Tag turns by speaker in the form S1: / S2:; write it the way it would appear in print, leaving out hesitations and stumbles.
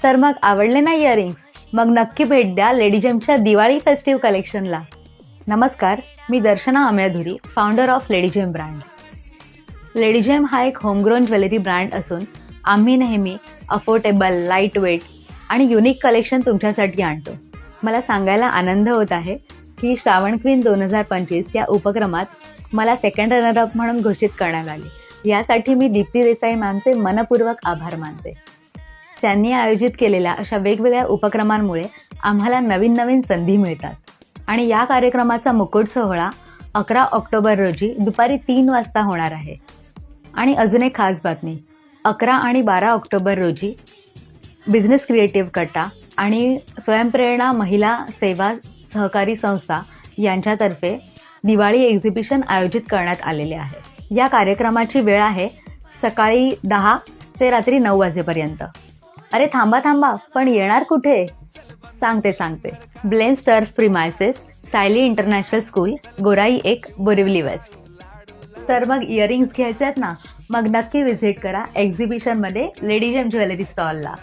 S1: तर मग आवडले ना इयरिंग्स? मग नक्की भेट द्या लेडीजेमच्या दिवाळी फेस्टिव्ह कलेक्शनला. नमस्कार, मी दर्शना अमेधुरी, फाउंडर ऑफ लेडीजेम ब्रँड. लेडीजेम हा एक होमग्रोन ज्वेलरी ब्रँड असून आम्ही नेहमी अफोर्डेबल, लाईट वेट आणि युनिक कलेक्शन तुमच्यासाठी आणतो. मला सांगायला आनंद होत आहे की श्रावण क्वीन 2025 या उपक्रमात मला सेकंड रनरअप म्हणून घोषित करण्यात आले. यासाठी मी दीप्ती देसाई मॅमचे मनपूर्वक आभार मानते. त्यांनी आयोजित केलेल्या अशा वेगवेगळ्या उपक्रमांमुळे आम्हाला नवीन नवीन संधी मिळतात आणि या कार्यक्रमाचा मुकुट सोहळा 11 ऑक्टोबर रोजी दुपारी 3 वाजता होणार आहे. आणि अजून एक खास बातमी, 11 आणि 12 ऑक्टोबर रोजी बिझनेस क्रिएटिव्ह कट्टा आणि स्वयंप्रेरणा महिला सेवा सहकारी संस्था यांच्यातर्फे दिवाळी एक्झिबिशन आयोजित करण्यात आलेले आहे. या कार्यक्रमाची वेळ आहे सकाळी 10 ते रात्री 9 वाजेपर्यंत. अरे थांबा, पण येणार कुठे? सांगते. Blends turf premises, Sayali international school, गोराई 1, बोरिवली वेस्ट. तर मग इयरिंग्स घ्यायचे आहेत ना, मग नक्की व्हिजिट करा एक्झिबिशनमध्ये लेडीजेम ज्वेलरी स्टॉलला.